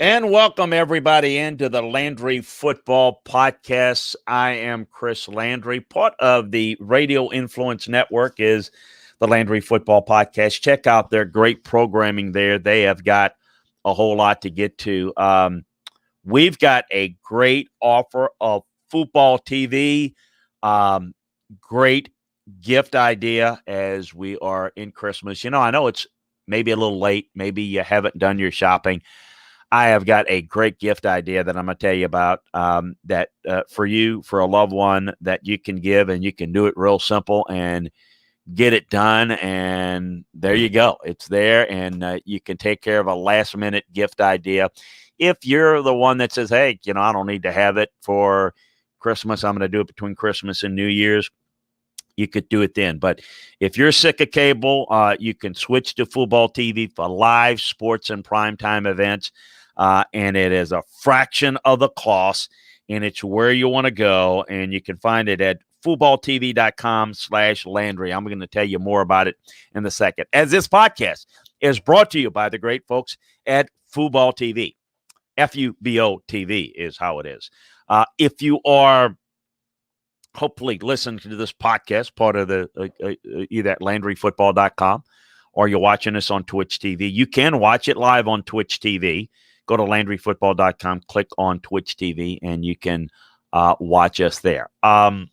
And welcome everybody into the Landry Football Podcast. I am Chris Landry. Part of the Radio Influence Network is the Landry Football Podcast. Check out their great programming there. They have got a whole lot to get to. We've got a great offer of football TV. Great gift idea as we are in Christmas. I know it's maybe a little late. Maybe you haven't done your shopping. I have got a great gift idea that I'm going to tell you about that for you, for a loved one that you can give, and you can do it real simple and get it done. And there you go. It's there, and you can take care of a last-minute gift idea. If you're the one that says, hey, I don't need to have it for Christmas. I'm going to do it between Christmas and New Year's. You could do it then. But if you're sick of cable, you can switch to football TV for live sports and primetime events. And it is a fraction of the cost, and it's where you want to go. And you can find it at footballtv.com/Landry. I'm going to tell you more about it in a second. As this podcast is brought to you by the great folks at Football TV. FUBO TV is how it is. If you are hopefully listening to this podcast, part of the either at LandryFootball.com or you're watching us on Twitch TV, you can watch it live on Twitch TV. Go to LandryFootball.com, click on Twitch TV, and you can watch us there. Want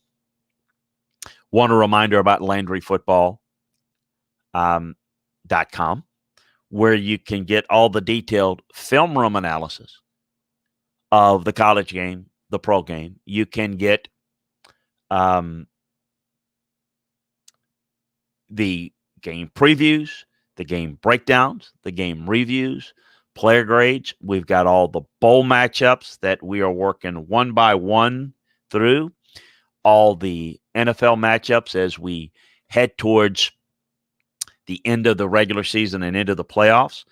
a reminder about LandryFootball.com, where you can get all the detailed film room analysis of the college game, the pro game. You can get the game previews, the game breakdowns, the game reviews, player grades. We've got all the bowl matchups that we are working one by one through, all the NFL matchups as we head towards the end of the regular season and into the playoffs,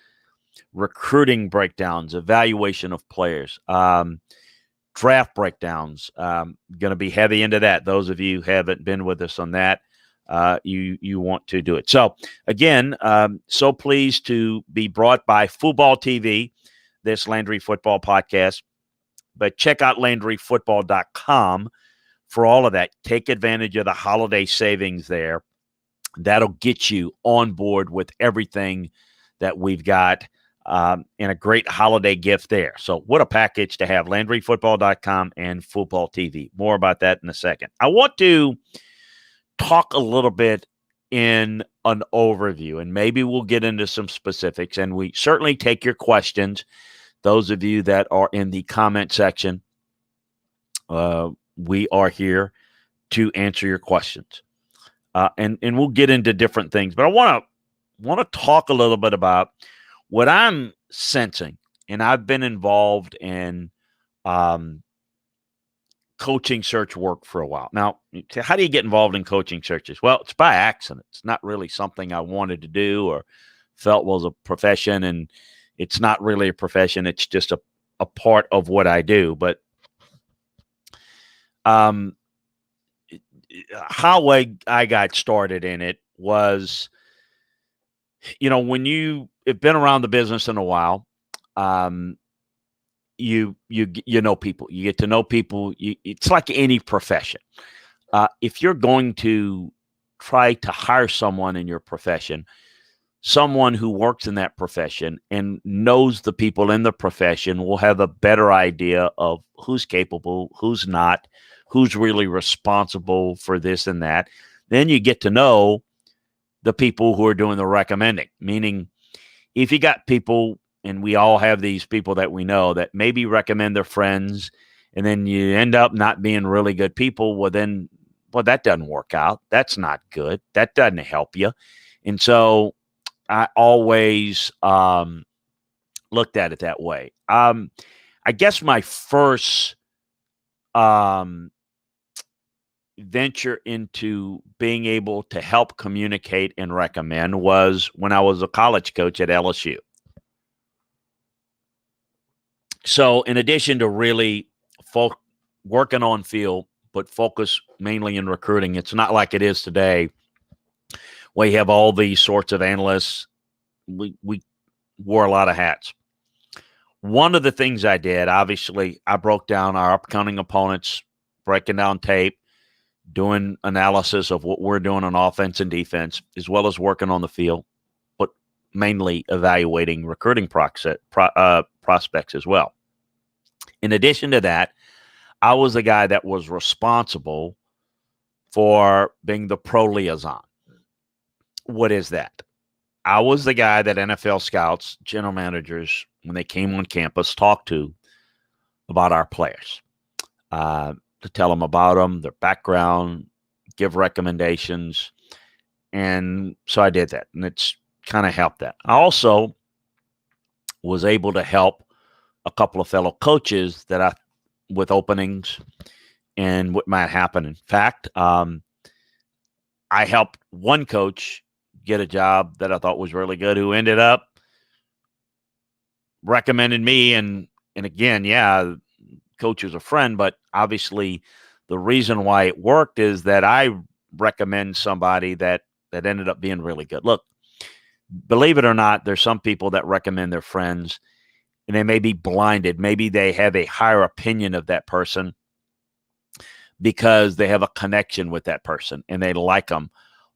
recruiting breakdowns, evaluation of players, draft breakdowns. Going to be heavy into that. Those of you who haven't been with us on that, you want to do it. So again, so pleased to be brought by Football TV, this Landry Football Podcast. But check out LandryFootball.com for all of that. Take advantage of the holiday savings there. That'll get you on board with everything that we've got, and a great holiday gift there. So what a package to have, LandryFootball.com and Football TV. More about that in a second. I want to talk a little bit in an overview, and maybe we'll get into some specifics, and we certainly take your questions. Those of you that are in the comment section, we are here to answer your questions. And we'll get into different things, but I want to talk a little bit about what I'm sensing, and I've been involved in coaching search work for a while. Now, how do you get involved in coaching searches? Well, it's by accident. It's not really something I wanted to do or felt was a profession, and it's not really a profession. It's just a part of what I do. But how I got started in it was, when you have been around the business in a while, you know people. You get to know people. It's like any profession. If you're going to try to hire someone in your profession, someone who works in that profession and knows the people in the profession will have a better idea of who's capable, who's not, who's really responsible for this and that. Then you get to know the people who are doing the recommending, meaning if you got people, and we all have these people that we know that maybe recommend their friends, and then you end up not being really good people, that doesn't work out. That's not good. That doesn't help you. And so I always looked at it that way. I guess my first venture into being able to help communicate and recommend was when I was a college coach at LSU. So in addition to really working on field, but focus mainly in recruiting, it's not like it is today where you have all these sorts of analysts. We wore a lot of hats. One of the things I did, obviously, I broke down our upcoming opponents, breaking down tape, doing analysis of what we're doing on offense and defense, as well as working on the field, but mainly evaluating recruiting prospects as well. In addition to that, I was the guy that was responsible for being the pro liaison. What is that? I was the guy that NFL scouts, general managers, when they came on campus, talked to about our players, to tell them about them, their background, give recommendations. And so I did that, and it's kind of helped that. I also was able to help a couple of fellow coaches with openings and what might happen. In fact, I helped one coach get a job that I thought was really good, who ended up recommended me. And again, yeah, coach is a friend, but obviously the reason why it worked is that I recommend somebody that ended up being really good. Look, believe it or not, there's some people that recommend their friends, and they may be blinded. Maybe they have a higher opinion of that person because they have a connection with that person and they like them.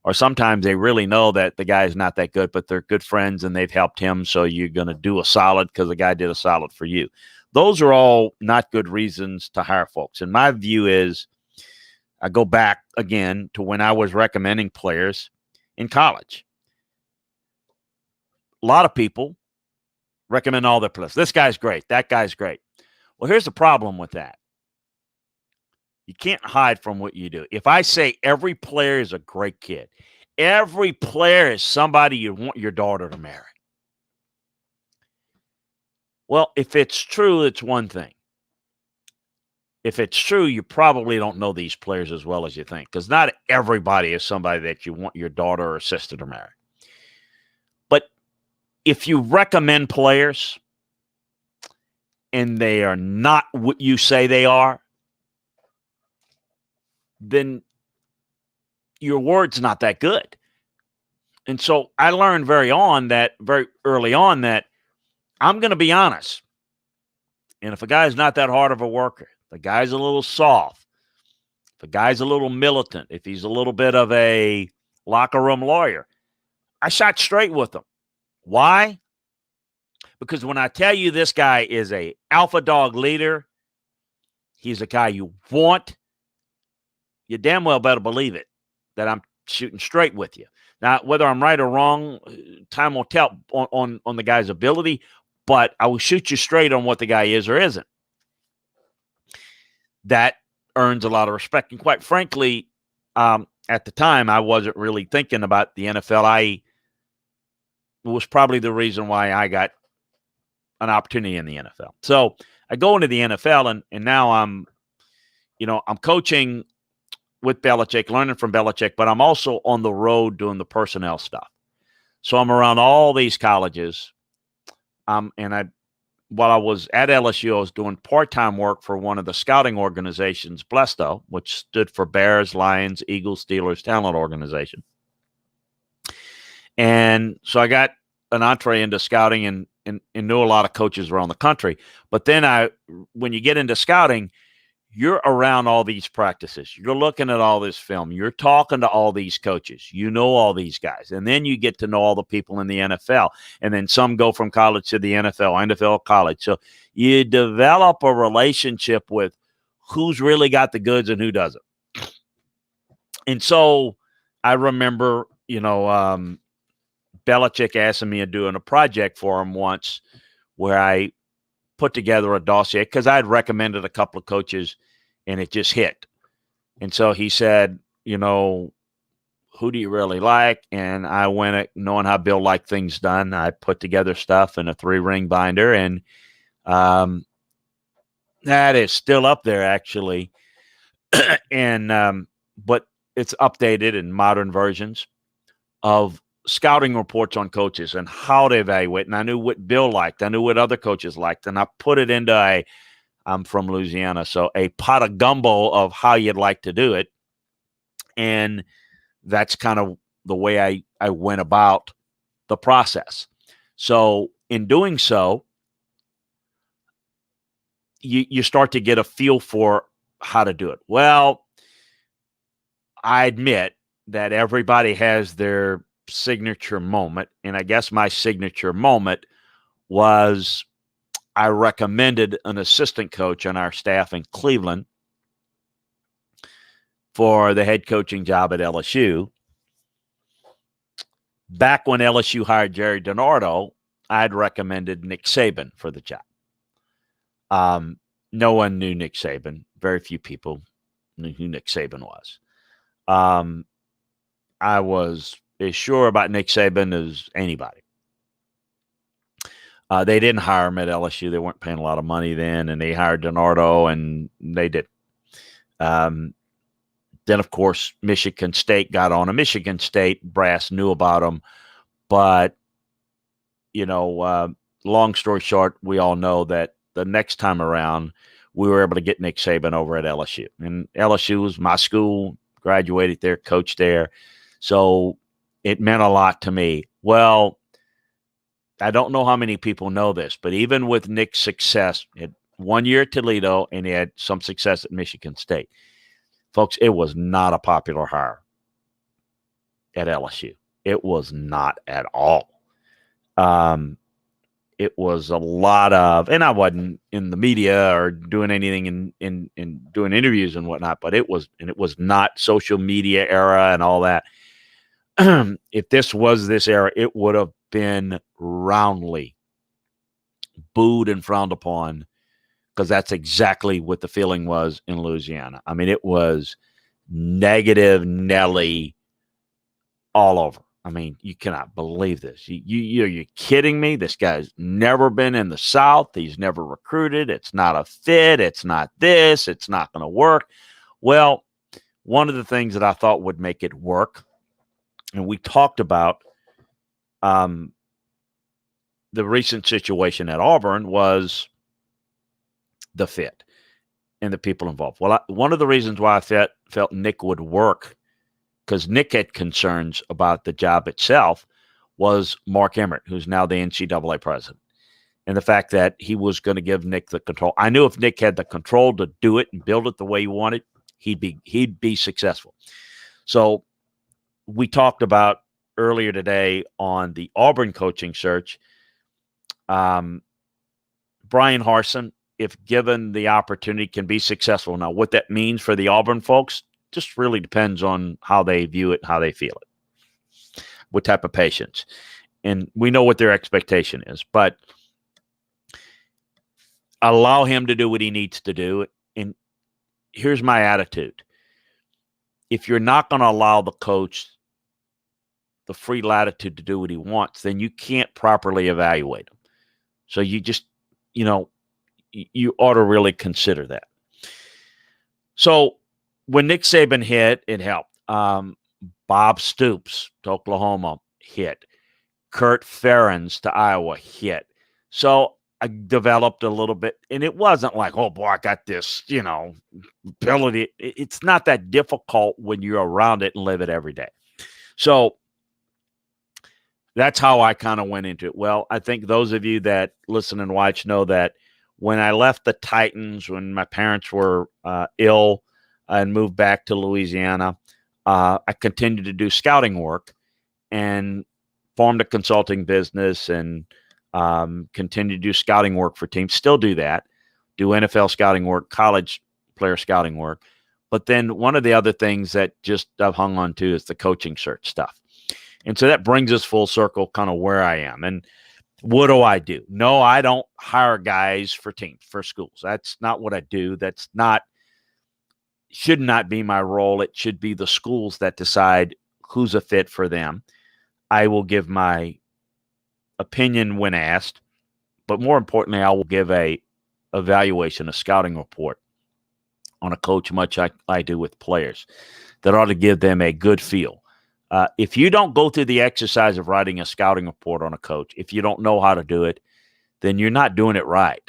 Or sometimes they really know that the guy is not that good, but they're good friends and they've helped him. So you're going to do a solid because the guy did a solid for you. Those are all not good reasons to hire folks. And my view is, I go back again to when I was recommending players in college. A lot of people recommend all their players. This guy's great. That guy's great. Well, here's the problem with that. You can't hide from what you do. If I say every player is a great kid, every player is somebody you want your daughter to marry. Well, if it's true, it's one thing. If it's true, you probably don't know these players as well as you think, because not everybody is somebody that you want your daughter or sister to marry. But if you recommend players and they are not what you say they are, then your word's not that good. And so I learned very early on that I'm going to be honest. And if a guy's not that hard of a worker, the guy's a little soft, if a guy's a little militant, if he's a little bit of a locker room lawyer, I shot straight with him. Why? Because when I tell you this guy is a alpha dog leader, he's a guy you want, you damn well better believe it, that I'm shooting straight with you. Now, whether I'm right or wrong, time will tell on the guy's ability, but I will shoot you straight on what the guy is or isn't. That earns a lot of respect. And quite frankly, at the time, I wasn't really thinking about the NFL. It was probably the reason why I got an opportunity in the NFL. So I go into the NFL, and now I'm coaching with Belichick, learning from Belichick, but I'm also on the road doing the personnel stuff. So I'm around all these colleges. While I was at LSU, I was doing part-time work for one of the scouting organizations, Blesto, which stood for Bears, Lions, Eagles, Steelers Talent Organization. And so I got an entree into scouting and knew a lot of coaches around the country. But then when you get into scouting, you're around all these practices. You're looking at all this film. You're talking to all these coaches. You know all these guys. And then you get to know all the people in the NFL. And then some go from college to the NFL college. So you develop a relationship with who's really got the goods and who doesn't. And so I remember, Belichick asking me to do a project for him once where I put together a dossier because I had recommended a couple of coaches and it just hit. And so he said, who do you really like? And I went at knowing how Bill liked things done. I put together stuff in a 3-ring binder, and that is still up there actually. And but it's updated in modern versions of scouting reports on coaches and how to evaluate. And I knew what Bill liked. I knew what other coaches liked. And I put it into I'm from Louisiana, so a pot of gumbo of how you'd like to do it. And that's kind of the way I went about the process. So in doing so, you start to get a feel for how to do it. Well, I admit that everybody has their signature moment, and I guess my signature moment was I recommended an assistant coach on our staff in Cleveland for the head coaching job at LSU. Back when LSU hired Jerry DiNardo, I'd recommended Nick Saban for the job. No one knew Nick Saban. Very few people knew who Nick Saban was. I was as sure about Nick Saban as anybody. They didn't hire him at LSU. They weren't paying a lot of money then, and they hired DiNardo, and they did. Then, of course, Michigan State got on. A Michigan State brass knew about him, but, long story short, we all know that the next time around, we were able to get Nick Saban over at LSU. And LSU was my school, graduated there, coached there. So it meant a lot to me. Well, I don't know how many people know this, but even with Nick's success, he had 1 year at Toledo and he had some success at Michigan State. Folks, it was not a popular hire at LSU. It was not at all. It was a lot of, and I wasn't in the media or doing anything in doing interviews and whatnot, but it was not social media era and all that. If this was this era, it would have been roundly booed and frowned upon, because that's exactly what the feeling was in Louisiana. I mean, it was negative Nelly all over. I mean, you cannot believe this. You're kidding me? This guy's never been in the South. He's never recruited. It's not a fit. It's not this. It's not going to work. Well, one of the things that I thought would make it work, and we talked about the recent situation at Auburn, was the fit and the people involved. Well, one of the reasons why I felt Nick would work, because Nick had concerns about the job itself, was Mark Emmert, who's now the NCAA president, and the fact that he was going to give Nick the control. I knew if Nick had the control to do it and build it the way he wanted, he'd be successful. So we talked about earlier today on the Auburn coaching search, Brian Harsin, if given the opportunity, can be successful. Now, what that means for the Auburn folks just really depends on how they view it, how they feel it, what type of patience. And we know what their expectation is, but allow him to do what he needs to do. And here's my attitude. If you're not going to allow the coach the free latitude to do what he wants, then you can't properly evaluate him. So you just, you ought to really consider that. So when Nick Saban hit, it helped. Bob Stoops to Oklahoma hit. Kurt Ferentz to Iowa hit. So I developed a little bit, and it wasn't like, oh boy, I got this, ability. It's not that difficult when you're around it and live it every day. So that's how I kind of went into it. Well, I think those of you that listen and watch know that when I left the Titans, when my parents were ill and moved back to Louisiana, I continued to do scouting work and formed a consulting business and continued to do scouting work for teams. Still do that, do NFL scouting work, college player scouting work. But then one of the other things that just I've hung on to is the coaching search stuff. And so that brings us full circle kind of where I am. And what do I do? No, I don't hire guys for teams, for schools. That's not what I do. Should not be my role. It should be the schools that decide who's a fit for them. I will give my opinion when asked, but more importantly, I will give a evaluation, a scouting report on a coach, much like I do with players, that ought to give them a good feel. If you don't go through the exercise of writing a scouting report on a coach, if you don't know how to do it, then you're not doing it right.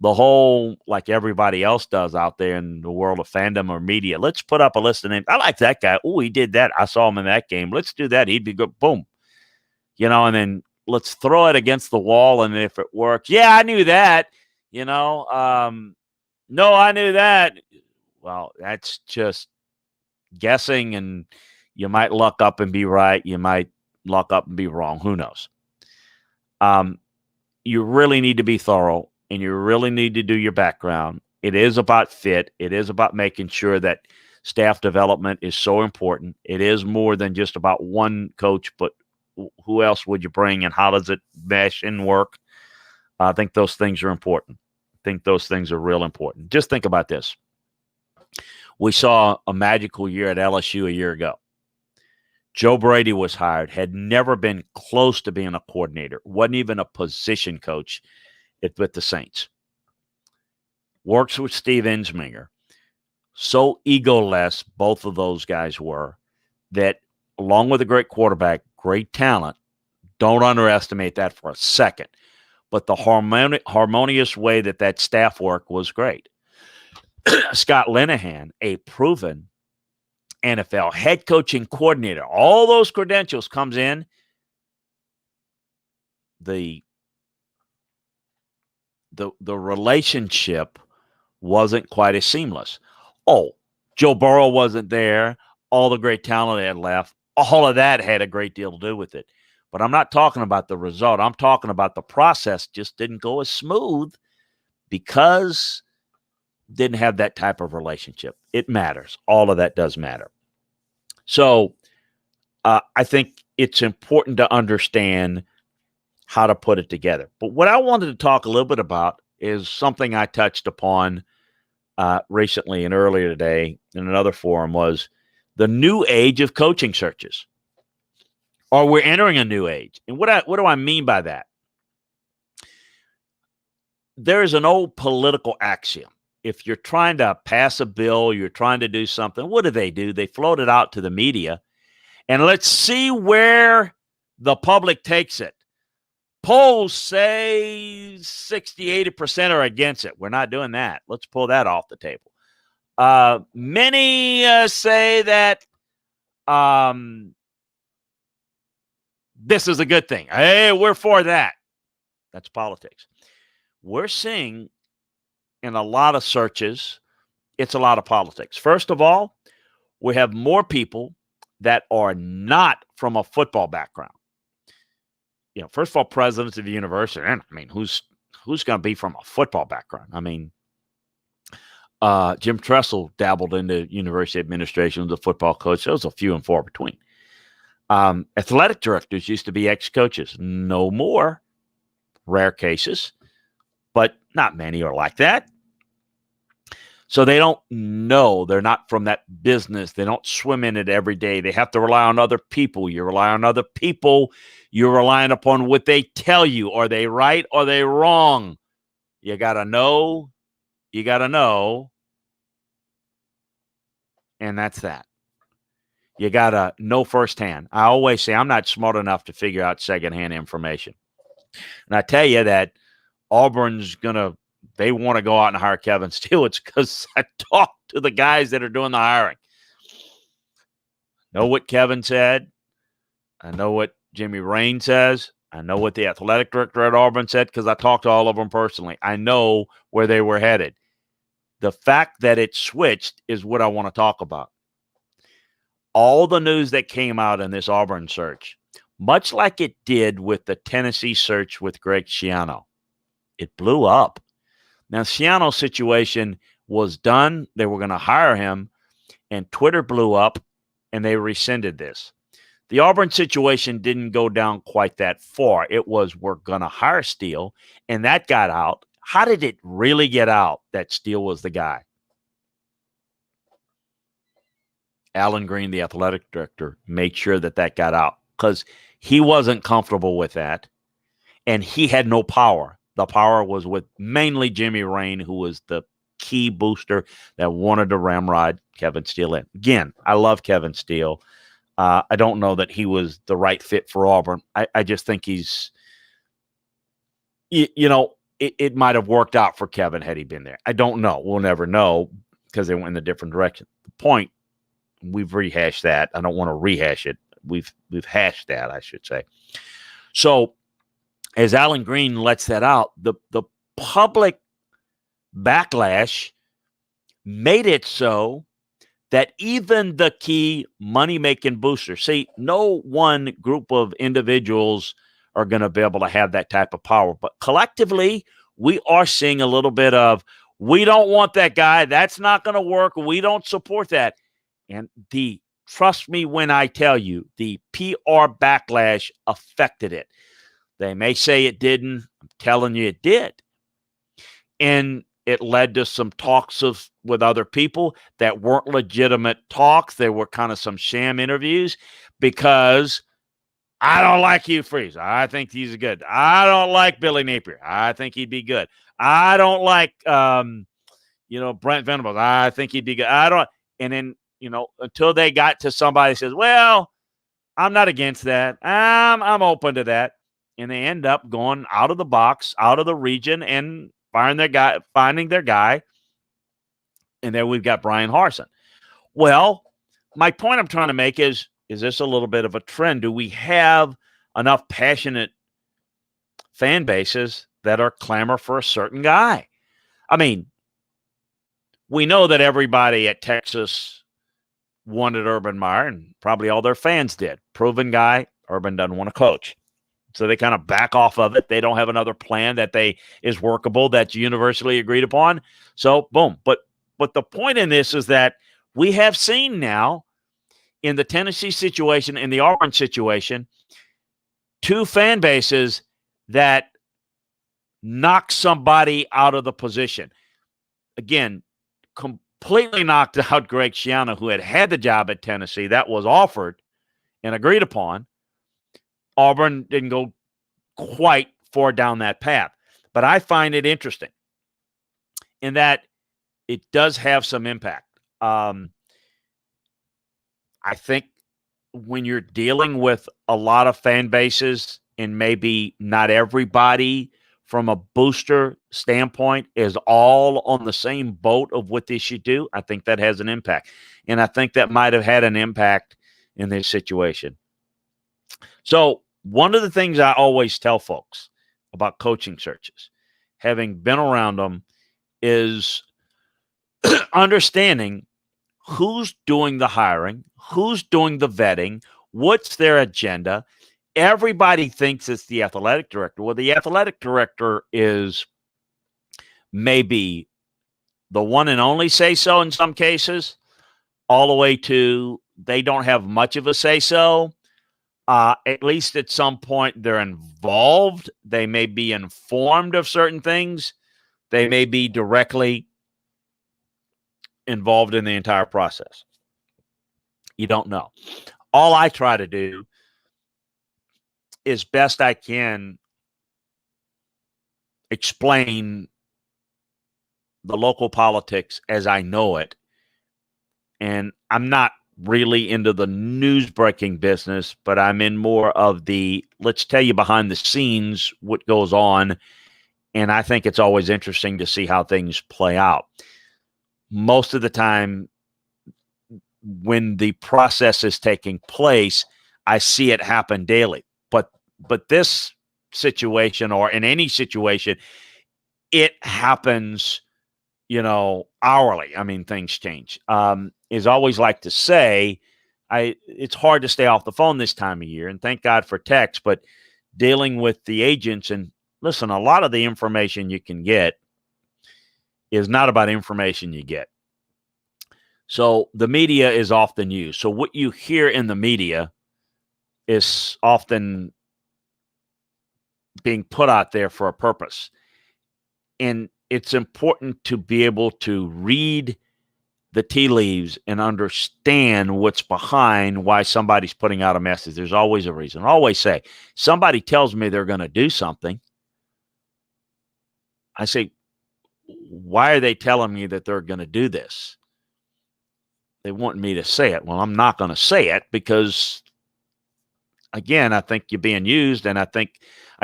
The whole, like everybody else does out there in the world of fandom or media, let's put up a list of names. I like that guy. Oh, he did that. I saw him in that game. Let's do that. He'd be good. Boom. And then let's throw it against the wall. And if it works, yeah, I knew that, No, I knew that. Well, that's just guessing, and you might luck up and be right. You might luck up and be wrong. Who knows? Um, you really need to be thorough, and you really need to do your background. It is about fit. It is about making sure that staff development is so important. It is more than just about one coach, but who else would you bring, and how does it mesh and work? I think those things are important. I think those things are real important. Just think about this. We saw a magical year at LSU a year ago. Joe Brady was hired, had never been close to being a coordinator, wasn't even a position coach with the Saints. Works with Steve Ensminger. So egoless, both of those guys were, that along with a great quarterback, great talent, don't underestimate that for a second. But the harmonious way that staff worked was great. Scott Linehan, a proven NFL head coaching coordinator, all those credentials comes in. The relationship wasn't quite as seamless. Oh, Joe Burrow wasn't there. All the great talent had left. All of that had a great deal to do with it. But I'm not talking about the result. I'm talking about the process just didn't go as smooth because didn't have that type of relationship. It matters. All of that does matter. So I think it's important to understand how to put it together. But what I wanted to talk a little bit about is something I touched upon recently and earlier today in another forum, was the new age of coaching searches. Or we're entering a new age. And what do I mean by that? There is an old political axiom. If you're trying to pass a bill, you're trying to do something, what do? They float it out to the media, and let's see where the public takes it. Polls say 60, 80% are against it. We're not doing that. Let's pull that off the table. Many say that this is a good thing. Hey, we're for that. That's politics. We're seeing in a lot of searches, it's a lot of politics. First of all, we have more people that are not from a football background. First of all, presidents of the university. And I mean, who's going to be from a football background? I mean, Jim Tressel dabbled into university administration as a football coach. Those are few and far between. Athletic directors used to be ex-coaches. No more. Rare cases, but not many are like that. So they don't know. They're not from that business. They don't swim in it every day. They have to rely on other people. You rely on other people. You're relying upon what they tell you. Are they right? Are they wrong? You got to know. You got to know. And that's that. You got to know firsthand. I always say I'm not smart enough to figure out secondhand information. And I tell you that Auburn's they want to go out and hire Kevin Steele. It's because I talked to the guys that are doing the hiring. Know what Kevin said. I know what Jimmy Rain says. I know what the athletic director at Auburn said because I talked to all of them personally. I know where they were headed. The fact that it switched is what I want to talk about. All the news that came out in this Auburn search, much like it did with the Tennessee search with Greg Schiano, it blew up. Now, Schiano's situation was done. They were going to hire him, and Twitter blew up, and they rescinded this. The Auburn situation didn't go down quite that far. It was, we're going to hire Steele, and that got out. How did it really get out that Steele was the guy? Alan Green, the athletic director, made sure that got out because he wasn't comfortable with that, and he had no power. The power was with mainly Jimmy Rain, who was the key booster that wanted to ramrod Kevin Steele in. Again, I love Kevin Steele. I don't know that he was the right fit for Auburn. I just think he's, it might have worked out for Kevin had he been there. I don't know. We'll never know because they went in a different direction. The point, we've rehashed that. I don't want to rehash it. We've hashed that, I should say. So as Alan Green lets that out, the public backlash made it so that even the key money-making boosters, see, no one group of individuals are going to be able to have that type of power. But collectively, we are seeing a little bit of, we don't want that guy. That's not going to work. We don't support that. And trust me when I tell you, the PR backlash affected it. They may say it didn't. I'm telling you it did. And it led to some talks with other people that weren't legitimate talks. There were kind of some sham interviews because I don't like Hugh Freeze. I think he's good. I don't like Billy Napier. I think he'd be good. I don't like, Brent Venables. I think he'd be good. And then, until they got to somebody that says, well, I'm not against that. I'm open to that. And they end up going out of the box, out of the region, and finding their guy. And there we've got Brian Harsin. Well, my point I'm trying to make is this a little bit of a trend? Do we have enough passionate fan bases that are clamor for a certain guy? I mean, we know that everybody at Texas wanted Urban Meyer, and probably all their fans did. Proven guy. Urban doesn't want to coach. So they kind of back off of it. They don't have another plan that is workable, that's universally agreed upon. So, boom. But the point in this is that we have seen now in the Tennessee situation, in the Auburn situation, two fan bases that knock somebody out of the position. Again, completely knocked out Greg Schiano, who had the job at Tennessee. That was offered and agreed upon. Auburn didn't go quite far down that path. But I find it interesting in that it does have some impact. I think when you're dealing with a lot of fan bases and maybe not everybody from a booster standpoint is all on the same boat of what they should do, I think that has an impact. And I think that might have had an impact in this situation. So one of the things I always tell folks about coaching searches, having been around them, is understanding who's doing the hiring, who's doing the vetting, what's their agenda. Everybody thinks it's the athletic director. Well, the athletic director is maybe the one and only say-so in some cases, all the way to they don't have much of a say-so. At least at some point they're involved. They may be informed of certain things. They may be directly involved in the entire process. You don't know. All I try to do is best I can explain the local politics as I know it. And I'm not really into the news breaking business, but I'm in more of the, let's tell you behind the scenes what goes on. And I think it's always interesting to see how things play out. Most of the time when the process is taking place, I see it happen daily. But this situation, or in any situation, it happens, hourly. I mean, things change. Is always like to say, it's hard to stay off the phone this time of year, and thank God for text, but dealing with the agents, and listen, a lot of the information you can get is not about information you get. So the media is often used. So what you hear in the media is often being put out there for a purpose. And it's important to be able to read the tea leaves and understand what's behind why somebody's putting out a message. There's always a reason. I always say, somebody tells me they're going to do something. I say, why are they telling me that they're going to do this? They want me to say it. Well, I'm not going to say it because, again, I think you're being used, and I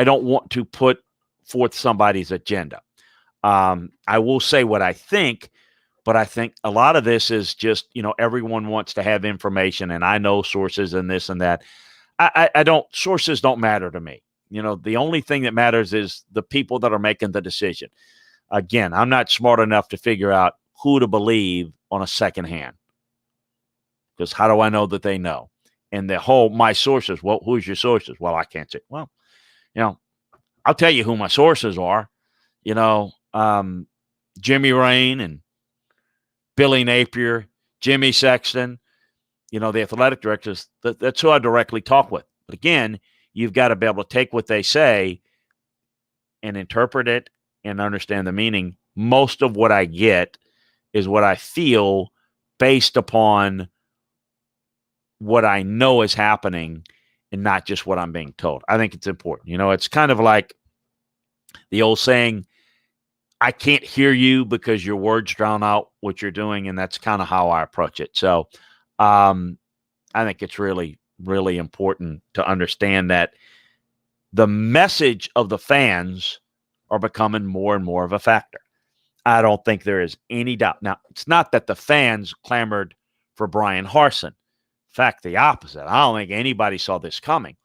don't want to put forth somebody's agenda. I will say what I think, but I think a lot of this is just, everyone wants to have information, and I know sources and this and that. Sources don't matter to me. The only thing that matters is the people that are making the decision. Again, I'm not smart enough to figure out who to believe on a second hand. Because how do I know that they know? And the whole my sources. Well, who's your sources? Well, I can't say. Well, I'll tell you who my sources are. Jimmy Rain and Billy Napier, Jimmy Sexton. The athletic directors. That's who I directly talk with. But again, you've got to be able to take what they say and interpret it and understand the meaning. Most of what I get is what I feel based upon what I know is happening and not just what I'm being told. I think it's important. It's kind of like the old saying, I can't hear you because your words drown out what you're doing. And that's kind of how I approach it. So I think it's really, really important to understand that the message of the fans are becoming more and more of a factor. I don't think there is any doubt. Now, it's not that the fans clamored for Brian Harsin. In fact, the opposite. I don't think anybody saw this coming.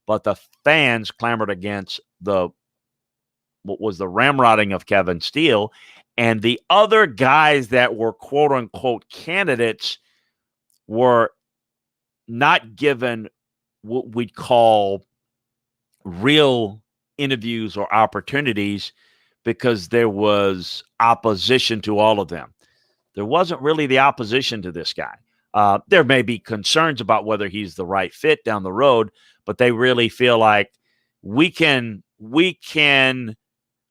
But the fans clamored against what was the ramrodding of Kevin Steele, and the other guys that were quote-unquote candidates were not given what we'd call real interviews or opportunities because there was opposition to all of them. There wasn't really the opposition to this guy. There may be concerns about whether he's the right fit down the road, but they really feel like we can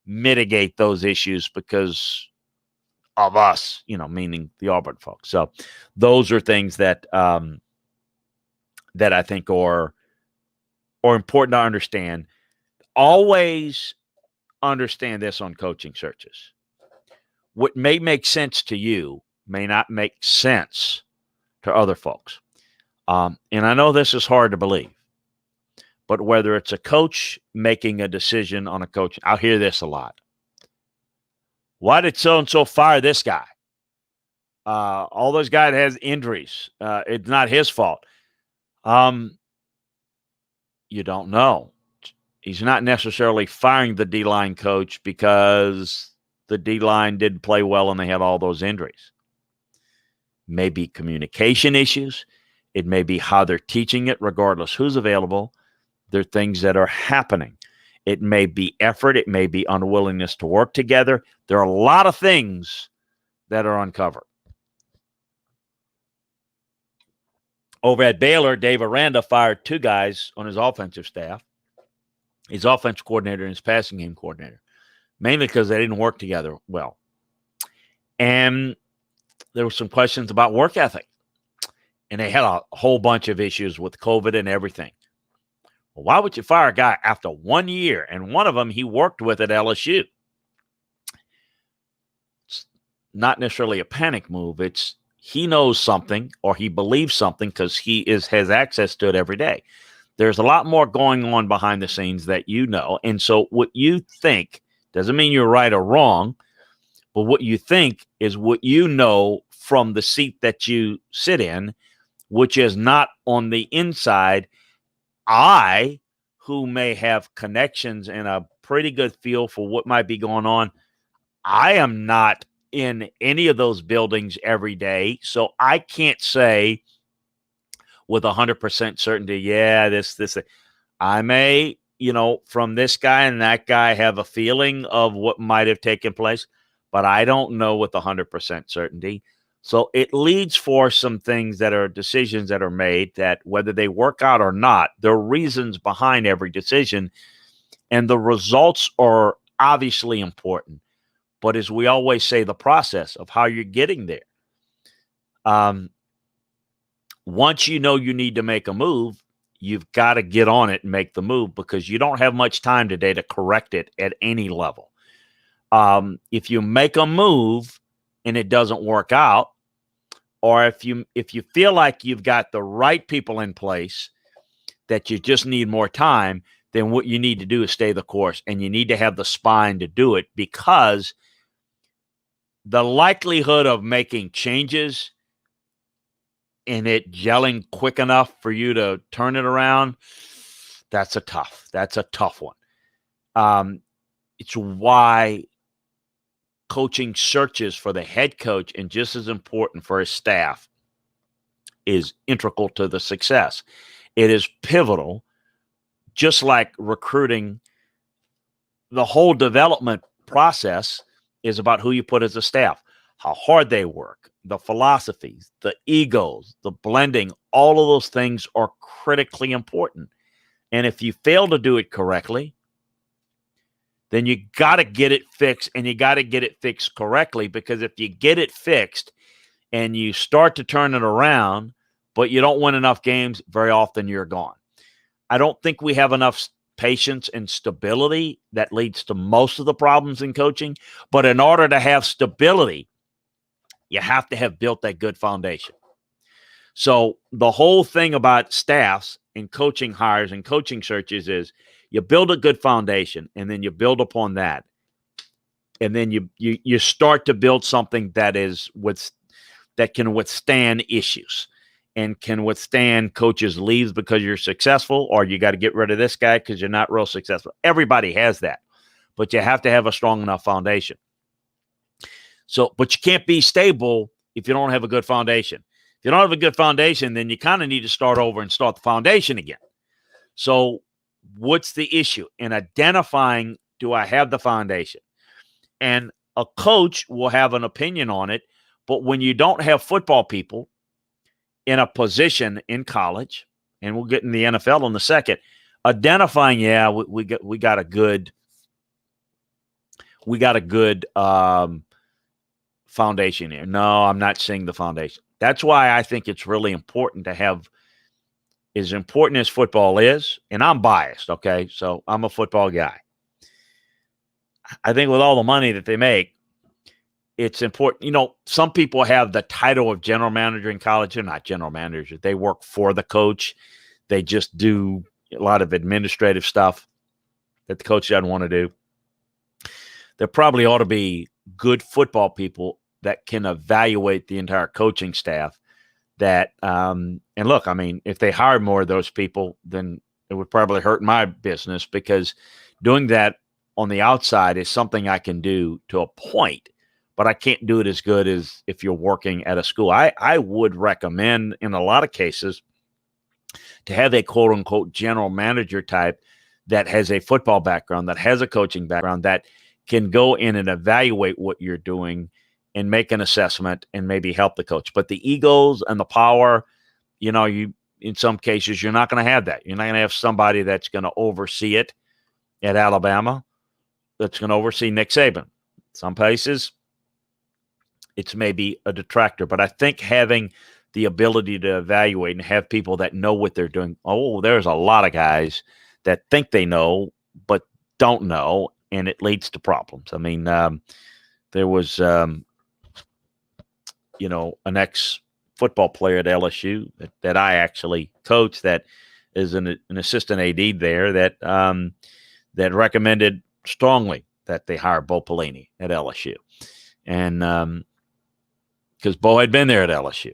mitigate those issues because of us, meaning the Auburn folks. So those are things that that I think are important to understand. Always understand this on coaching searches. What may make sense to you may not make sense to other folks. And I know this is hard to believe, but whether it's a coach making a decision on a coach, I'll hear this a lot. Why did so-and-so fire this guy? All those guys has injuries. It's not his fault. You don't know. He's not necessarily firing the D-line coach because the D-line didn't play well and they had all those injuries. Maybe communication issues. It may be how they're teaching it, regardless who's available. There are things that are happening. It may be effort. It may be unwillingness to work together. There are a lot of things that are uncovered. Over at Baylor, Dave Aranda fired two guys on his offensive staff, his offensive coordinator and his passing game coordinator, mainly because they didn't work together well. And there were some questions about work ethic. And they had a whole bunch of issues with COVID and everything. Well, why would you fire a guy after 1 year? And one of them he worked with at LSU. It's not necessarily a panic move. It's he knows something or he believes something because he has access to it every day. There's a lot more going on behind the scenes that you know. And so what you think doesn't mean you're right or wrong, but what you think is what you know from the seat that you sit in, which is not on the inside. I, who may have connections and a pretty good feel for what might be going on, I am not in any of those buildings every day. So I can't say with 100% certainty, yeah, this. I may, from this guy and that guy have a feeling of what might have taken place, but I don't know with 100% certainty. So it leads for some things that are decisions that are made that whether they work out or not, there are reasons behind every decision. And the results are obviously important. But as we always say, the process of how you're getting there. Once you know you need to make a move, you've got to get on it and make the move because you don't have much time today to correct it at any level. If you make a move and it doesn't work out, or if you feel like you've got the right people in place that you just need more time, then what you need to do is stay the course, and you need to have the spine to do it because the likelihood of making changes and it gelling quick enough for you to turn it around, that's a tough one. It's why coaching searches for the head coach, and just as important for his staff, is integral to the success. It is pivotal, just like recruiting. The whole development process is about who you put as a staff, how hard they work, the philosophies, the egos, the blending. All of those things are critically important. And if you fail to do it correctly, then you got to get it fixed, and you got to get it fixed correctly, because if you get it fixed and you start to turn it around, but you don't win enough games, very often you're gone. I don't think we have enough patience and stability that leads to most of the problems in coaching. But in order to have stability, you have to have built that good foundation. So the whole thing about staffs and coaching hires and coaching searches is you build a good foundation, and then you build upon that. And then you start to build something that can withstand issues and can withstand coaches' leaves because you're successful, or you got to get rid of this guy because you're not real successful. Everybody has that, but you have to have a strong enough foundation. So, but you can't be stable if you don't have a good foundation. If you don't have a good foundation, then you kind of need to start over and start the foundation again. So what's the issue? In identifying, do I have the foundation? And a coach will have an opinion on it, but when you don't have football people in a position in college, and we'll get in the NFL in a second, identifying, we got a good foundation here. No, I'm not seeing the foundation. That's why I think it's really important to have, as important as football is, and I'm biased, okay? So I'm a football guy. I think with all the money that they make, it's important. You know, some people have the title of general manager in college. They're not general managers. They work for the coach. They just do a lot of administrative stuff that the coach doesn't want to do. There probably ought to be good football people that can evaluate the entire coaching staff. That and look, I mean, if they hire more of those people, then it would probably hurt my business, because doing that on the outside is something I can do to a point, but I can't do it as good as if you're working at a school. I would recommend, in a lot of cases, to have a quote-unquote general manager type that has a football background, that has a coaching background, that can go in and evaluate what you're doing and make an assessment and maybe help the coach. But the egos and the power, you know, in some cases, you're not going to have that. You're not going to have somebody that's going to oversee it at Alabama, that's going to oversee Nick Saban. Some places, it's maybe a detractor. But I think having the ability to evaluate and have people that know what they're doing. Oh, there's a lot of guys that think they know but don't know, and it leads to problems. I mean, there was, an ex-football player at LSU that I actually coached, that is an assistant AD there, that recommended strongly that they hire Bo Pelini at LSU. And because Bo had been there at LSU.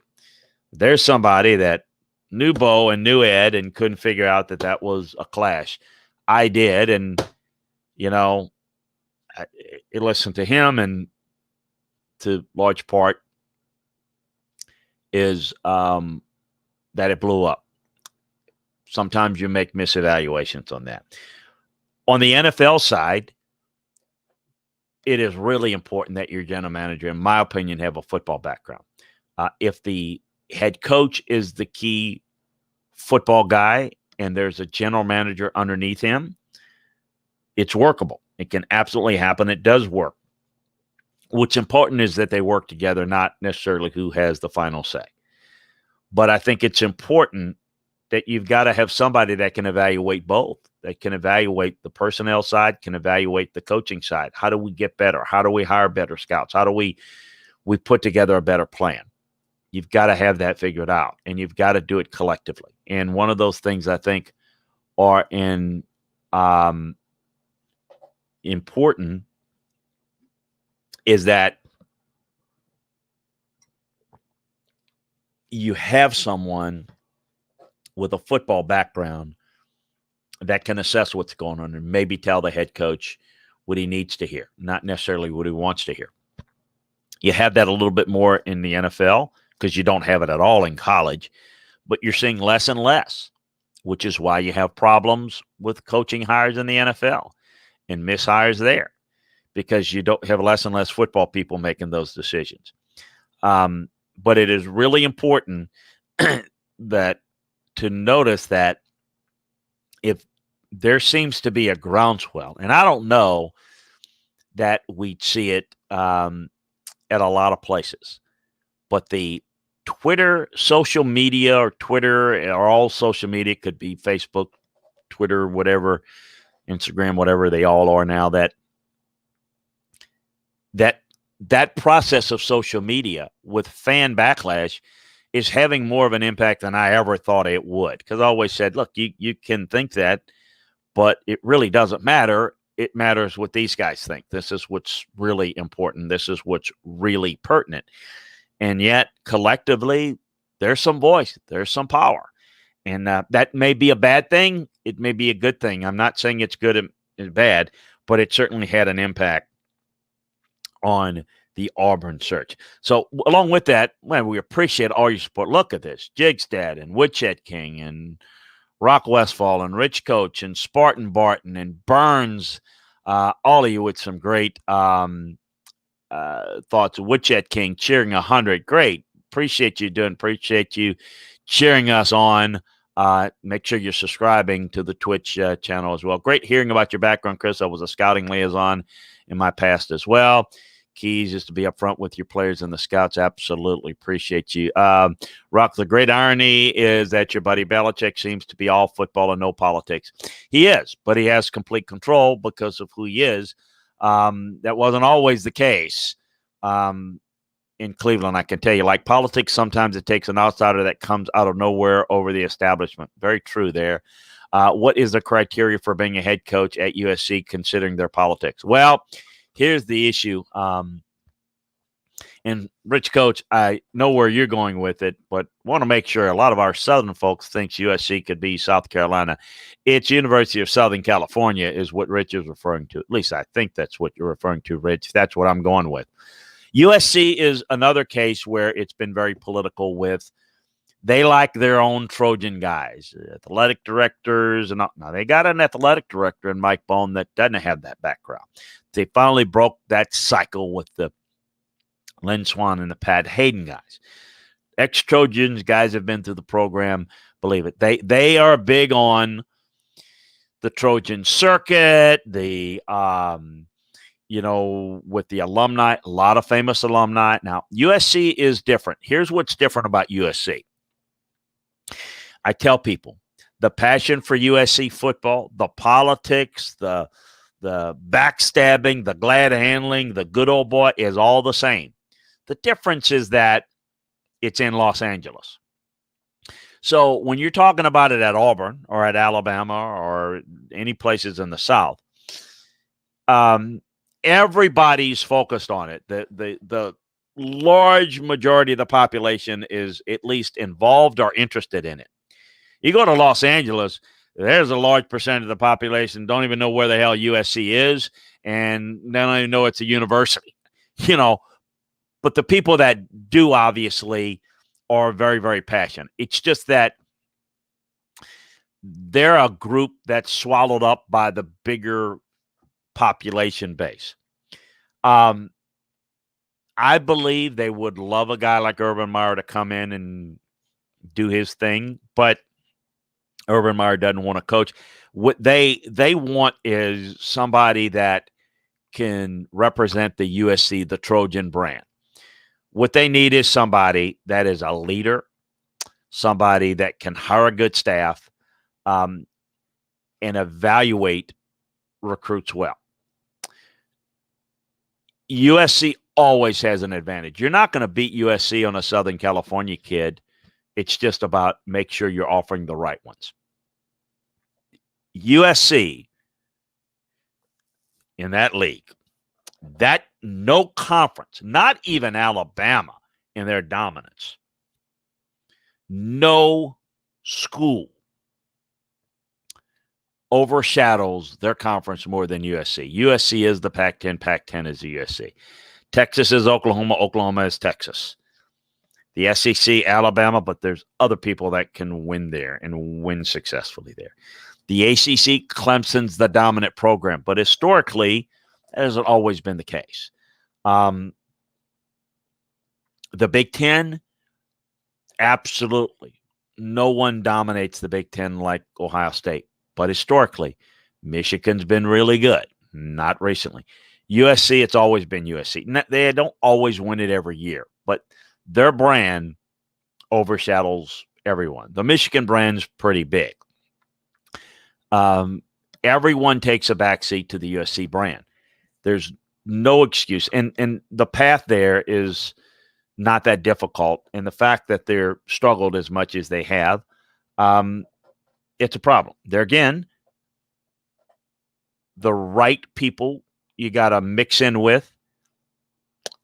There's somebody that knew Bo and knew Ed and couldn't figure out that was a clash. I did, and, I listened to him, and to large part is that it blew up. Sometimes you make misevaluations on that. On the NFL side, it is really important that your general manager, in my opinion, have a football background. If the head coach is the key football guy and there's a general manager underneath him, it's workable. It can absolutely happen. It does work. What's important is that they work together, not necessarily who has the final say. But I think it's important that you've got to have somebody that can evaluate both, that can evaluate the personnel side, can evaluate the coaching side. How do we get better? How do we hire better scouts? How do we put together a better plan? You've got to have that figured out, and you've got to do it collectively. And one of those things I think are important is that you have someone with a football background that can assess what's going on and maybe tell the head coach what he needs to hear, not necessarily what he wants to hear. You have that a little bit more in the NFL because you don't have it at all in college, but you're seeing less and less, which is why you have problems with coaching hires in the NFL and mishires there because you don't have less and less football people making those decisions. But it is really important that to notice that if there seems to be a groundswell, and I don't know that we'd see it at a lot of places, but the Twitter, social media, or Twitter, or all social media, could be Facebook, Twitter, whatever, Instagram, whatever they all are now, that process of social media with fan backlash is having more of an impact than I ever thought it would. Because I always said, look, you can think that, but it really doesn't matter. It matters what these guys think. This is what's really important. This is what's really pertinent. And yet, collectively, there's some voice. There's some power. And that may be a bad thing. It may be a good thing. I'm not saying it's good and bad, but it certainly had an impact on the Auburn search. So along with that, man, we appreciate all your support. Look at this. Jigstad and Woodshed King and Rock Westfall and Rich Coach and Spartan Barton and Burns, all of you with some great thoughts. Woodshed King cheering 100. Great. Appreciate you doing. Appreciate you cheering us on. Make sure you're subscribing to the Twitch channel as well. Great hearing about your background, Chris. I was a scouting liaison in my past as well. Keys is to be upfront with your players and the scouts. Absolutely appreciate you. Rock, the great irony is that your buddy Belichick seems to be all football and no politics. He is, but he has complete control because of who he is. That wasn't always the case in Cleveland, I can tell you. Like politics, sometimes it takes an outsider that comes out of nowhere over the establishment. Very true there. What is the criteria for being a head coach at USC considering their politics? Well, here's the issue. And Rich Coach, I know where you're going with it, but want to make sure a lot of our Southern folks thinks USC could be South Carolina. It's University of Southern California is what Rich is referring to. At least I think that's what you're referring to, Rich. That's what I'm going with. USC is another case where it's been very political with they like their own Trojan guys, athletic directors. And now they got an athletic director in Mike Bohn that doesn't have that background. They finally broke that cycle with the Lynn Swan and the Pat Hayden guys. Ex-Trojans guys have been through the program. Believe it. They are big on the Trojan circuit, the with the alumni, a lot of famous alumni. Now, USC is different. Here's what's different about USC. I tell people the passion for USC football, the politics, the backstabbing, the glad handling, the good old boy is all the same. The difference is that it's in Los Angeles. So when you're talking about it at Auburn or at Alabama or any places in the South, everybody's focused on it. The large majority of the population is at least involved or interested in it. You go to Los Angeles, there's a large percent of the population don't even know where the hell USC is, and they don't even know it's a university, But the people that do obviously are very, very passionate. It's just that they're a group that's swallowed up by the bigger population base. I believe they would love a guy like Urban Meyer to come in and do his thing, but Urban Meyer doesn't want to coach. What they want is somebody that can represent the USC, the Trojan brand. What they need is somebody that is a leader, somebody that can hire a good staff, and evaluate recruits well. USC always has an advantage. You're not going to beat USC on a Southern California kid. It's just about make sure you're offering the right ones. USC in that league, that no conference, not even Alabama in their dominance, no school overshadows their conference more than USC. USC is the Pac-10. Pac-10 is the USC. Texas is Oklahoma. Oklahoma is Texas. The SEC, Alabama, but there's other people that can win there and win successfully there. The ACC, Clemson's the dominant program, but historically, that hasn't always been the case. The Big Ten, absolutely. No one dominates the Big Ten like Ohio State, but historically, Michigan's been really good, not recently. USC, it's always been USC. They don't always win it every year, but their brand overshadows everyone. The Michigan brand's pretty big. Everyone takes a backseat to the USC brand. There's no excuse. And the path there is not that difficult. And the fact that they're struggled as much as they have, it's a problem. There again, the right people you got to mix in with.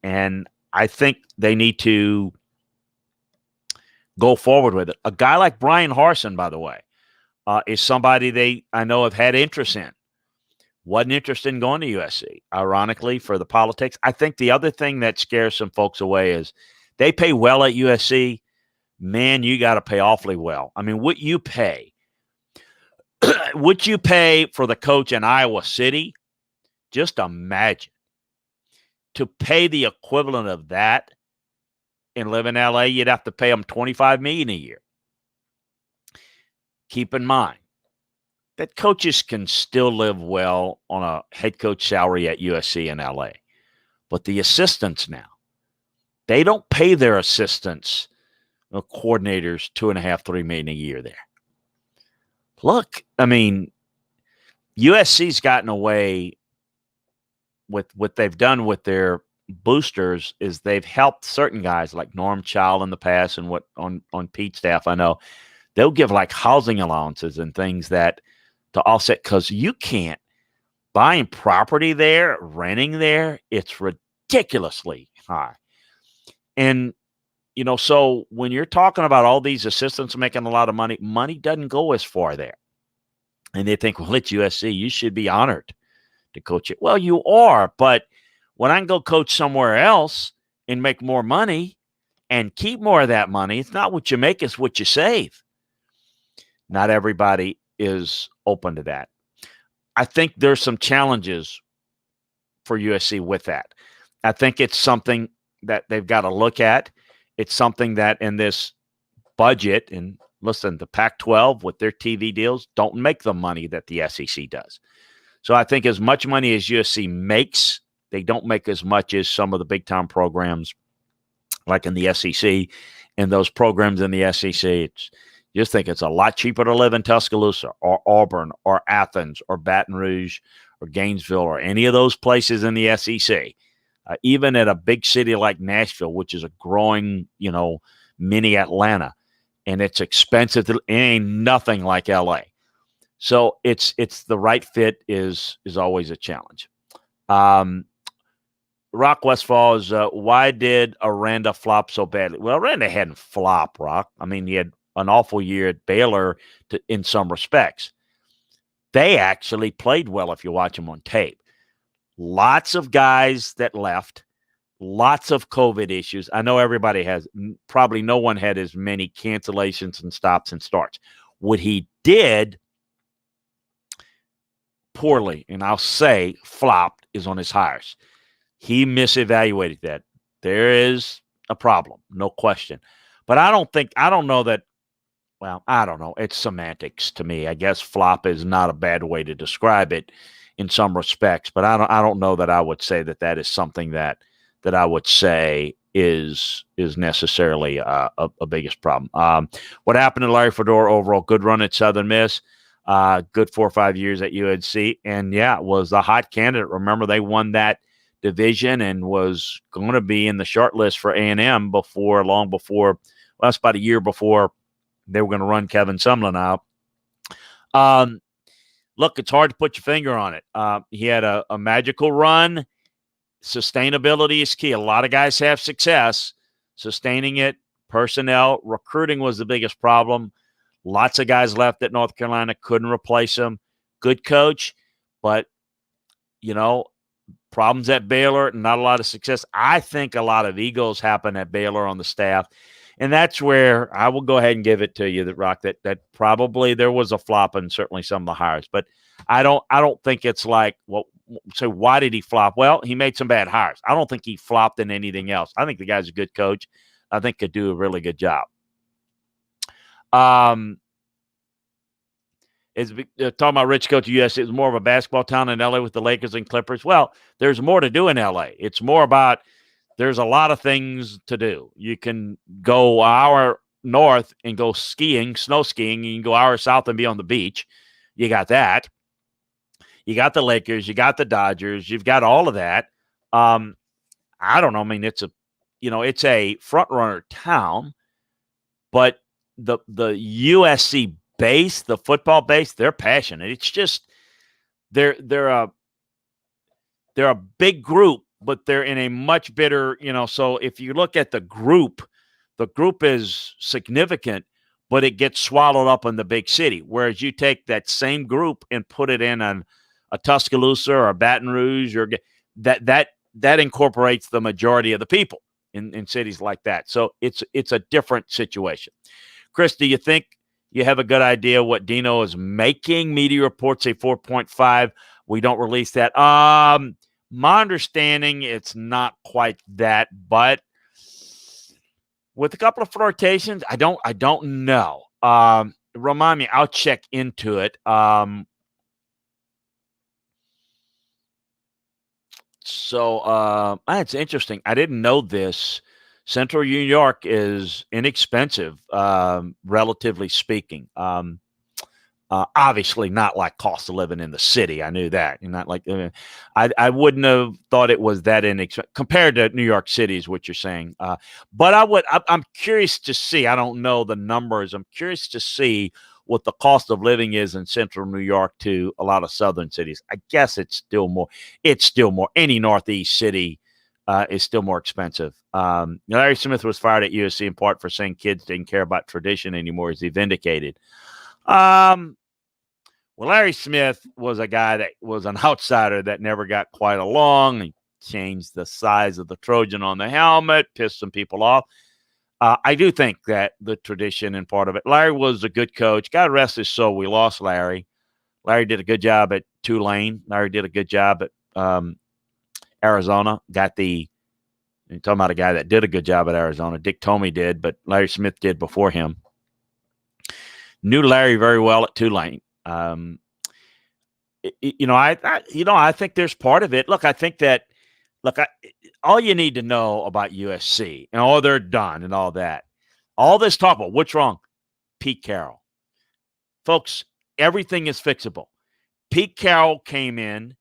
And I think they need to go forward with it. A guy like Brian Harsin, by the way, is somebody I know have had interest in. Wasn't interested in going to USC, ironically, for the politics. I think the other thing that scares some folks away is they pay well at USC. Man, you got to pay awfully well. I mean, what you pay for the coach in Iowa City, just imagine. To pay the equivalent of that and live in LA, you'd have to pay them $25 million a year. Keep in mind that coaches can still live well on a head coach salary at USC and LA. But the assistants now, they don't pay their assistants or coordinators $2.5, $3 million a year there. Look, I mean, USC's gotten away with what they've done with their boosters is they've helped certain guys like Norm Child in the past and what on Pete's staff, I know they'll give like housing allowances and things that to offset, because you can't buying property there, renting there, it's ridiculously high. And, you know, so when you're talking about all these assistants making a lot of money, money doesn't go as far there. And they think, well, it's USC, you should be honored to coach it. Well, you are, but when I can go coach somewhere else and make more money and keep more of that money, it's not what you make, it's what you save. Not everybody is open to that. I think there's some challenges for USC with that. I think it's something that they've got to look at. It's something that in this budget, and listen, the Pac-12 with their TV deals don't make the money that the SEC does. So I think as much money as USC makes, they don't make as much as some of the big-time programs like in the SEC. And those programs in the SEC, just think it's a lot cheaper to live in Tuscaloosa or Auburn or Athens or Baton Rouge or Gainesville or any of those places in the SEC. Even at a big city like Nashville, which is a growing, mini Atlanta, and it's expensive. It ain't nothing like LA. So it's the right fit is always a challenge. Rock Westfall is why did Aranda flop so badly? Well, Aranda hadn't flopped, Rock. I mean, he had an awful year at Baylor in some respects. They actually played well if you watch them on tape. Lots of guys that left, lots of COVID issues. I know everybody has, probably no one had as many cancellations and stops and starts. What he did poorly, and I'll say flopped, is on his hires. He misevaluated that. There is a problem, no question. But I don't know that, well, I don't know. It's semantics to me. I guess flop is not a bad way to describe it in some respects, but I don't know that I would say that is something that I would say is necessarily a biggest problem. What happened to Larry Fedora overall? Good run at Southern Miss, good 4 or 5 years at UNC, and yeah, was a hot candidate. Remember, they won that division and was going to be in the short list for A&M long before. Well, that's about a year before they were going to run Kevin Sumlin out. Look, it's hard to put your finger on it. He had a magical run. Sustainability is key. A lot of guys have success sustaining it. Personnel, recruiting was the biggest problem. Lots of guys left at North Carolina, couldn't replace him. Good coach, but, Problems at Baylor, not a lot of success. I think a lot of egos happen at Baylor on the staff. And that's where I will go ahead and give it to you, that Rock, that probably there was a flop in certainly some of the hires. But I don't think it's like, well, so why did he flop? Well, he made some bad hires. I don't think he flopped in anything else. I think the guy's a good coach. I think could do a really good job. Is talking about rich coach of USC, it's more of a basketball town in LA with the Lakers and Clippers. Well, there's more to do in LA. It's more about there's a lot of things to do. You can go an hour north and go skiing, snow skiing. You can go an hour south and be on the beach. You got that. You got the Lakers. You got the Dodgers. You've got all of that. I don't know. I mean, it's a front runner town, but the USC base, the football base, they're passionate. It's just they're a big group, but they're in a much better, so if you look at the group is significant, but it gets swallowed up in the big city. Whereas you take that same group and put it in a Tuscaloosa or a Baton Rouge, or that incorporates the majority of the people in cities like that. So it's a different situation. Chris, do you think you have a good idea what Dino is making? Media reports say 4.5. We don't release that. My understanding, it's not quite that, but with a couple of flirtations, I don't know. Remind me, I'll check into it. It's interesting. I didn't know this. Central New York is inexpensive, relatively speaking. Obviously not like cost of living in the city. I knew that. Not like I wouldn't have thought it was that inexpensive compared to New York City is what you're saying. But I'm curious to see. I don't know the numbers. I'm curious to see what the cost of living is in Central New York to a lot of southern cities. I guess it's still more. Any Northeast city is still more expensive. Larry Smith was fired at USC in part for saying kids didn't care about tradition anymore, as he vindicated. Well, Larry Smith was a guy that was an outsider that never got quite along. He changed the size of the Trojan on the helmet, pissed some people off. I do think that the tradition and part of it. Larry was a good coach. God rest his soul. We lost Larry. Larry did a good job at Tulane. Larry did a good job at Arizona. You're talking about a guy that did a good job at Arizona. Dick Tomey did, but Larry Smith did before him. Knew Larry very well at Tulane. I think there's part of it. Look, I think that. All you need to know about USC and they're done and all that. All this talk about what's wrong, Pete Carroll, folks. Everything is fixable. Pete Carroll came in.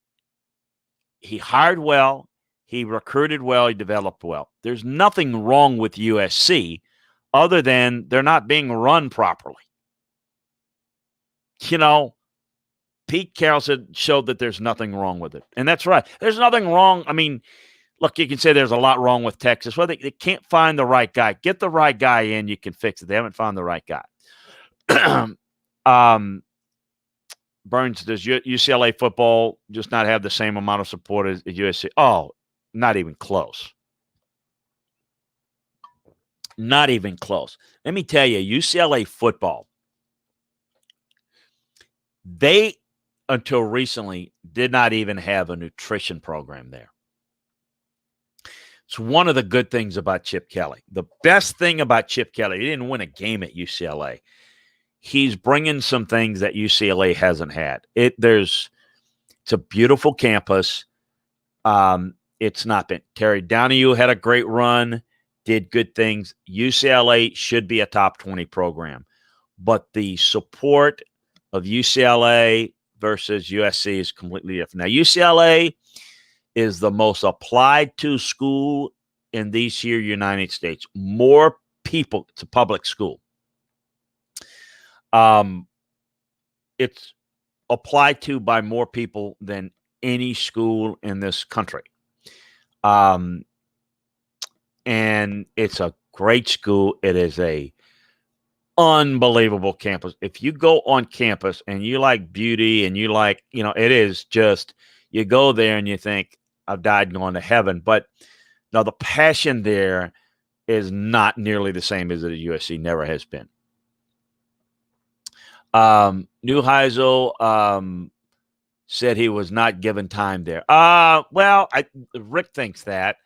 He hired well. He recruited well. He developed well. There's nothing wrong with USC other than they're not being run properly. Pete Carroll showed that there's nothing wrong with it. And that's right. There's nothing wrong. I mean, look, you can say there's a lot wrong with Texas. Well, they can't find the right guy. Get the right guy in, you can fix it. They haven't found the right guy. Burns, does UCLA football just not have the same amount of support as USC? Oh, not even close. Not even close. Let me tell you, UCLA football, they, until recently, did not even have a nutrition program there. It's one of the good things about Chip Kelly. The best thing about Chip Kelly, he didn't win a game at UCLA. He's bringing some things that UCLA hasn't had. It's a beautiful campus. It's not been. Terry Donahue had a great run, did good things. UCLA should be a top 20 program. But the support of UCLA versus USC is completely different. Now, UCLA is the most applied to school in these here United States. More people, it's a public school. It's applied to by more people than any school in this country. And it's a great school. It is a unbelievable campus. If you go on campus and you like beauty and you like, it is just, you go there and you think, I've died going to heaven. But no, the passion there is not nearly the same as it at USC. Never has been. Neuheisel said he was not given time there. Well, Rick thinks that.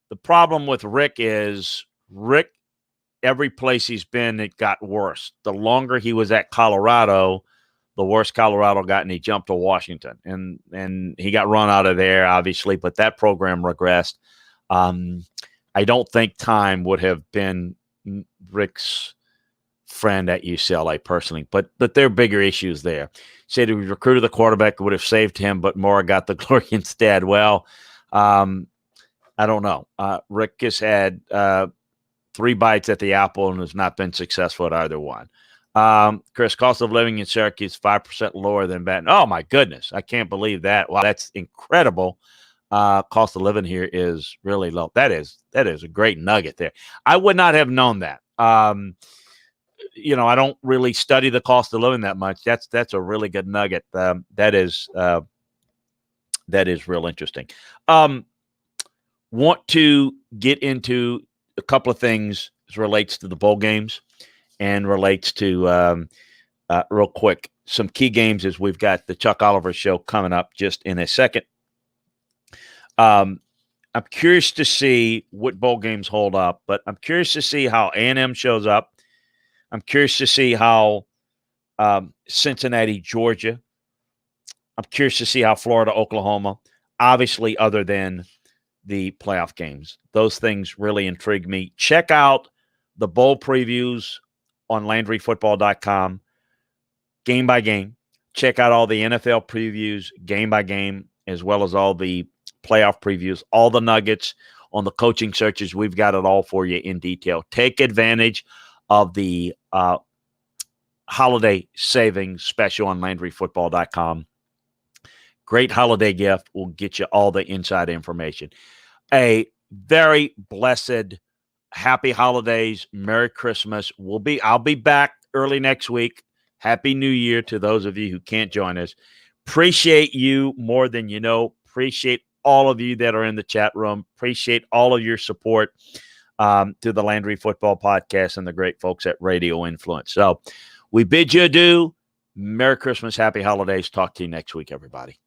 The problem with Rick is every place he's been, it got worse. The longer he was at Colorado, the worse Colorado got, and he jumped to Washington. And he got run out of there, obviously, but that program regressed. I don't think time would have been Rick's friend at UCLA personally, but there are bigger issues there. Said he recruited the quarterback, would have saved him, but Mora got the glory instead. Well, I don't know. Rick has had 3 bites at the apple and has not been successful at either one. Chris, cost of living in Syracuse 5% lower than Baton. Oh my goodness, I can't believe that. Wow, that's incredible. Cost of living here is really low. That is a great nugget there. I would not have known that. I don't really study the cost of living that much. That's a really good nugget. That is real interesting. Want to get into a couple of things as relates to the bowl games and relates to real quick some key games as we've got the Chuck Oliver show coming up just in a second. I'm curious to see what bowl games hold up, but I'm curious to see how A&M shows up. I'm curious to see how Cincinnati, Georgia. I'm curious to see how Florida, Oklahoma, obviously other than the playoff games. Those things really intrigue me. Check out the bowl previews on LandryFootball.com, game by game. Check out all the NFL previews, game by game, as well as all the playoff previews, all the nuggets on the coaching searches. We've got it all for you in detail. Take advantage of the holiday savings special on LandryFootball.com. Great holiday gift. Will get you all the inside information. A very blessed, happy holidays. Merry Christmas. I'll be back early next week. Happy New Year to those of you who can't join us. Appreciate you more than you know. Appreciate all of you that are in the chat room. Appreciate all of your support to the Landry Football Podcast and the great folks at Radio Influence. So we bid you adieu. Merry Christmas. Happy holidays. Talk to you next week, everybody.